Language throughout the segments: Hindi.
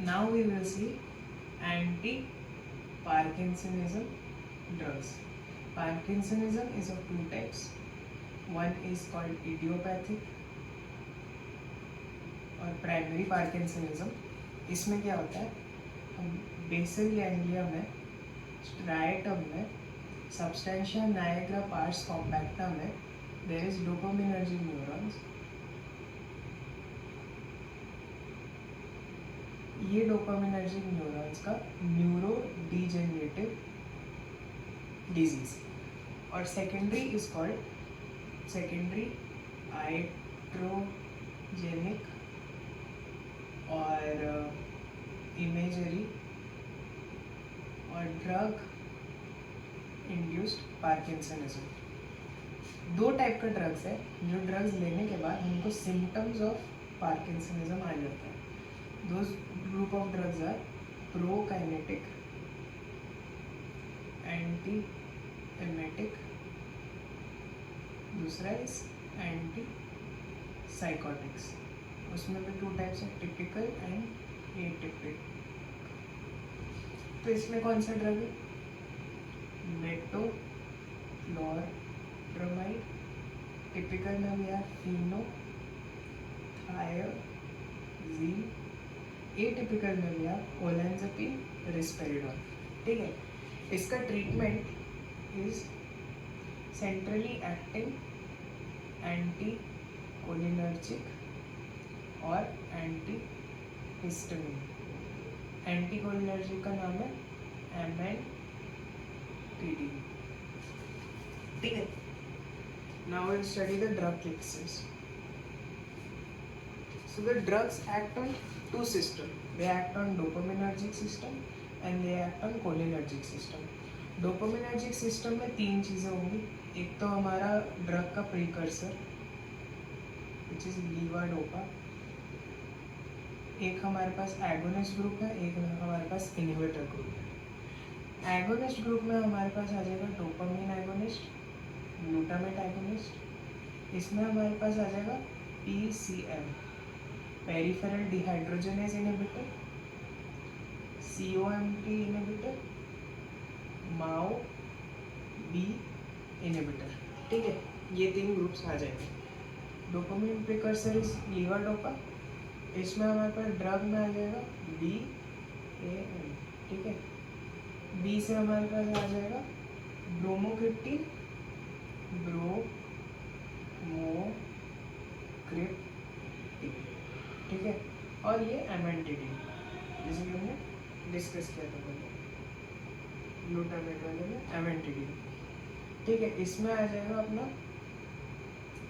Now we will see anti-Parkinsonism drugs. Parkinsonism is of two types. One is called idiopathic और प्राइमरी पार्किंसनिज्म. इसमें क्या होता है, हम बेसल गैंग्लिया में, स्ट्राइटम में, सबस्टेंशिया नायग्रा पार्स कॉम्पैक्टा में देयर इज डोपामिनर्जिक न्यूरॉन्स. ये डोपामिनर्जिक न्यूरॉन्स का न्यूरो डीजेनरेटिव डिजीज. और secondary is called secondary iatrogenic और इमेजरी और ड्रग इंड्यूस्ड पार्किंसनिज्म. दो टाइप का ड्रग्स है जो ड्रग्स लेने के बाद हमको सिम्टम्स ऑफ पार्किंसनिज्म आ जाता है. Those group of drugs are prokinetic, anti emetic, दूसरा इज एंटी साइकोटिक्स. उसमें भी टू टाइप्स है, टिपिकल एंड एटिपिकल. तो इसमें कौन सा ड्रग है, मेटोफ्लोरमाइड. टिपिकल में भी है फिनोथायोजीन. एटिपिकल में भी है ओलेंजापिन, रिस्पेरिडोन. ठीक है. इसका treatment is centrally acting anti cholinergic और एंटी हिस्टामिन. एंटी कोलिनर्जिक का नाम है MNTD. ठीक है. Now we will study the drug classes. So the drugs act on two systems. They act on dopaminergic system and they act on cholinergic system. Dopaminergic system में तीन चीज़ें होंगी. एक तो हमारा ड्रग का प्रीकर्सर विच इज लीवाडोपा. एक हमारे पास एगोनिस्ट ग्रुप है, एक हमारे पास इनहिबिटर ग्रुप है. एगोनिस्ट ग्रुप में हमारे पास आ जाएगा डोपामिन एगोनिस्ट, ग्लूटामेट एगोनिस्ट. इसमें हमारे पास आ जाएगा PCM, peripheral dehydrogenase inhibitor, COMT inhibitor, MAO B inhibitor. ठीक है. ये तीन ग्रुप्स आ जाएंगे. Dopamine precursor is levodopa. इसमें हमारे पास ड्रग में आ जाएगा BAM. ठीक है. बी से हमारे पास आ जाएगा ब्रोमोक्रिप्टिन, ब्रोमोक्रिप्टिन. ठीक है. और ये MNTD जैसे कि हमने डिस्कस किया था पहले, ग्लूटामेट वाले में MNTD. ठीक है. इसमें आ जाएगा अपना,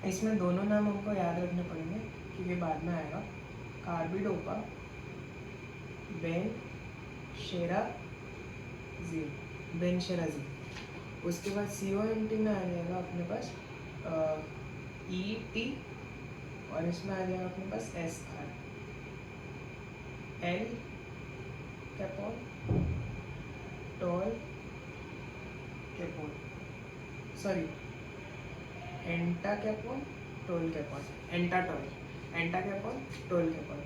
इसमें दोनों नाम हमको याद रखने पड़ेंगे क्योंकि बाद में आएगा. कार्बिडोपा, बेनशेराजीन. उसके बाद COMT में आ जाएगा अपने पास ET और इसमें आ जाएगा अपने पास SR. L capone, tolcapone, sorry entacapone, tolcapone, एंटाटॉल, entacapone, tolcapone.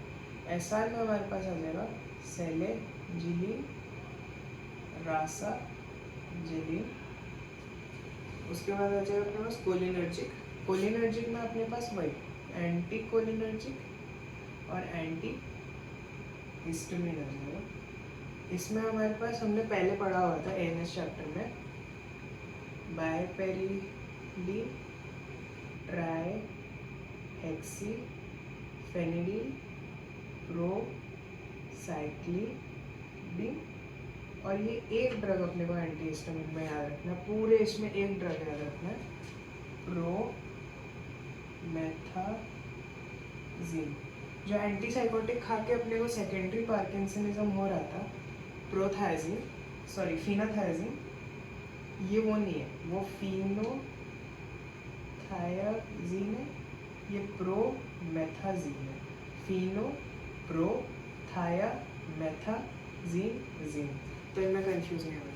SR में हमारे पास आ जाएगा सेलेजिलिन, रासाजिलिन. उसके बाद आ जाएगा अपने पास कोलिनर्जिक. कोलिनर्जिक में अपने पास वही एंटी कोलिनर्जिक और एंटी हिस्टामिन आ जाएगा. इसमें हमारे पास हमने पहले पढ़ा हुआ था ANS चैप्टर में, बायपेरिलीन, ट्राईहेक्सीफेनिडीन, प्रोसाइक्लिडिन. और ये एक ड्रग अपने को एंटी हिस्टामिन में याद रखना है. पूरे इसमें एक ड्रग याद रखना है, प्रोमेथाजिन. जो एंटीसाइकोटिक खा के अपने को सेकेंडरी पार्किंसनिज्म हो रहा था, फिनाथाइजिन, ये वो नहीं है, वो फिनोथायाजीन है. ये प्रोमेथाजीन है. फिनोप्रोथायामेथाजीन. तो इनमें कंफ्यूज नहीं होना.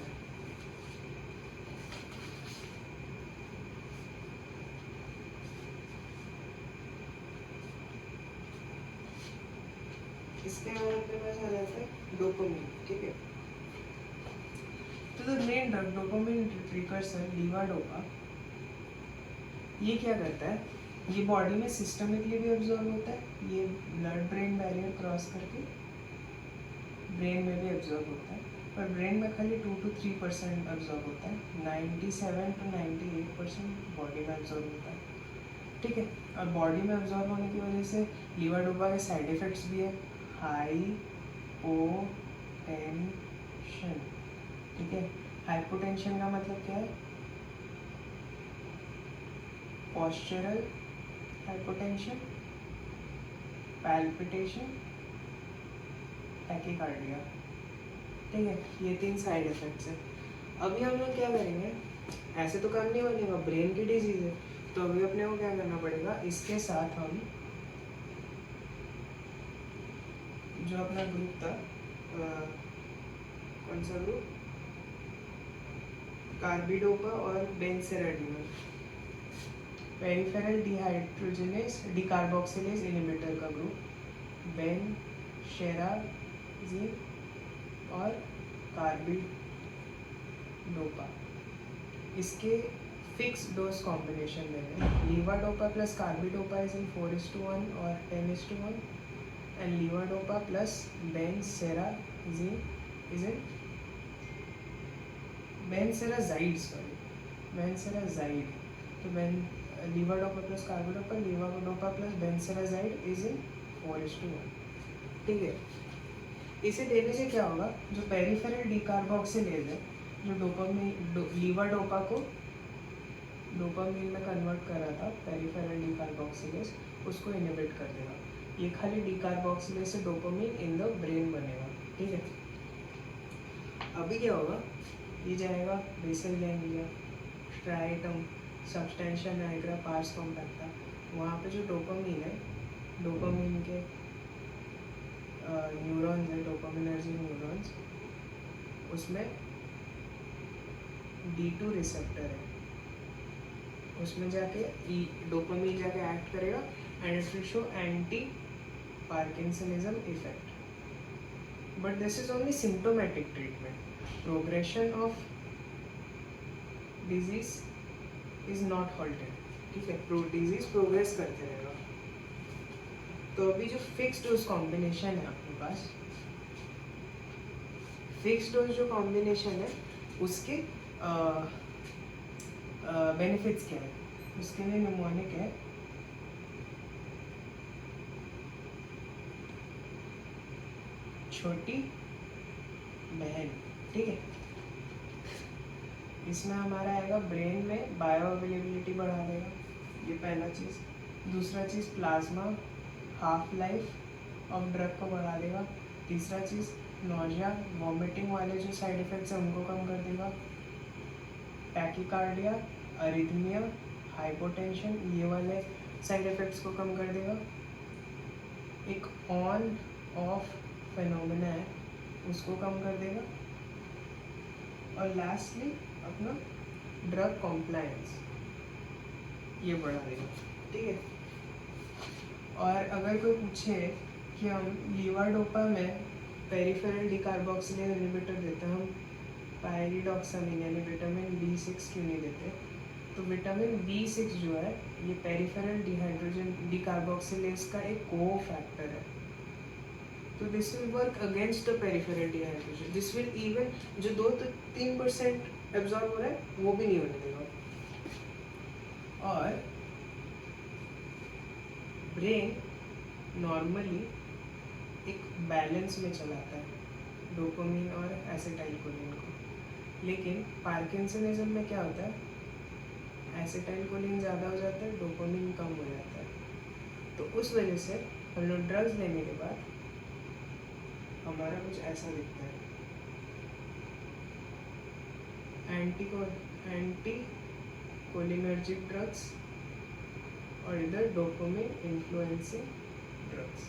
इसके बाद अपने पास आ जाता है डोपामिन, ठीक है। तो the main drug dopamine precursor levodopa, ये क्या करता है, ये बॉडी में सिस्टमिकली भी एब्जॉर्ब होता है, ये ब्लड ब्रेन बैरियर क्रॉस करके ब्रेन में भी एब्जॉर्ब होता है, पर ब्रेन में खाली 2 to 3% एब्जॉर्ब होता है, 97 to 98% बॉडी में एब्जॉर्ब होता है, ठीक है। और बॉडी में एब्जॉर्ब होने की वजह से लीवाडोपा के साइड इफेक्ट्स भी है, हाइपोटेंशन, ठीक है। हाइपोटेंशन का मतलब क्या है, पोस्चरल हाइपोटेंशन, पैल्पिटेशन, टैकीकार्डिया, ठीक है। ये 3 साइड इफेक्ट्स है। अभी हम लोग क्या करेंगे, ऐसे तो काम नहीं बनेगा, ब्रेन की डिजीज है, तो अभी अपने को क्या करना पड़ेगा, इसके साथ हम जो अपना ग्रुप था, कौन सा ग्रुप, कार्बिडोपा और बेंसेराडिनोल, पेरिफेरल डिहाइड्रोजनेस डिकार्बोक्सिलेज इनहिबिटर का ग्रुप, बेंसेराजिन और कार्बिडोपा, इसके फिक्स डोज कॉम्बिनेशन में levodopa plus carbidopa is in 4:1 और 10:1, and levodopa plus benserazide is in benserazide, तो levodopa plus carbidopa, levodopa plus benserazide is in 4:1, ठीक है। इसे देने से क्या होगा, जो पेरिफेरल डिकार्बोक्सिलेज है, जो डोपामिन लीवाडोपा को डोपामिन में कन्वर्ट कर रहा था, पेरिफेरल डिकार्बोक्सिलेज उसको इनहिबिट कर देगा, ये खाली डिकार्बोक्सिलेज से डोपामिन इन द ब्रेन बनेगा, ठीक है। अभी क्या होगा, ये जाएगा basal ganglia, striatum, substantia nigra, pars compacta, वहाँ पे जो डोपामिन है, डोपामिन के न्यूरॉन्स है, डोपामिनर्जिक न्यूरॉन्स, उसमें D2 रिसेप्टर है, उसमें जाके डोपामिन जाके एक्ट करेगा and it will show anti parkinsonism effect, but this is only symptomatic treatment, progression of disease is not halted, ठीक है, डिजीज प्रोग्रेस करते रहेगा। तो अभी जो फिक्स डोज कॉम्बिनेशन है आपके पास, फिक्स डोज जो कॉम्बिनेशन है उसके बेनिफिट्स क्या है, उसके लिए निमोनिक है, छोटी बहन, ठीक है। इसमें हमारा आएगा ब्रेन में बायो अवेलेबिलिटी बढ़ा देगा, ये पहला चीज़। दूसरा चीज़ plasma half life of drug को बढ़ा देगा। तीसरा चीज़ नोजिया वॉमिटिंग वाले जो साइड इफ़ेक्ट्स हैं उनको कम कर देगा। टैकीकार्डिया, अरिथमिया, हाइपोटेंशन, ये वाले साइड इफ़ेक्ट्स को कम कर देगा। एक ऑन ऑफ फेनोमेना है उसको कम कर देगा। और लास्टली अपना ड्रग कॉम्प्लायंस ये बढ़ा देगा, ठीक है। और अगर कोई पूछे कि हम लीवाडोपा में पेरिफेरल डिकार्बोक्सिलेज इनहिबिटर देते हैं, हम पायरिडॉक्सामिन यानी विटामिन B6 क्यों नहीं देते, तो विटामिन B6 जो है ये पेरिफेरल डिहाइड्रोजन डिकार्बोक्सिलेज का एक को फैक्टर है, तो this will work against the peripheral dehydrogen, this will even जो 2-3% एब्जॉर्ब हो रहा है वो भी नहीं होने देगा। और ब्रेन नॉर्मली एक बैलेंस में चलाता है डोपामिन और एसिटाइलकोलिन को, लेकिन पार्किंसनिज्म में क्या होता है, एसिटाइलकोलिन ज़्यादा हो जाता है, डोपामिन कम हो जाता है। तो उस वजह से हम लोग ड्रग्स लेने के बाद हमारा कुछ ऐसा दिखता है, एंटी कोलिनर्जिक ड्रग्स और इधर डोपामिन इन्फ्लुएंसिंग ड्रग्स,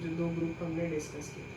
जो 2 ग्रुप हमने डिस्कस किए।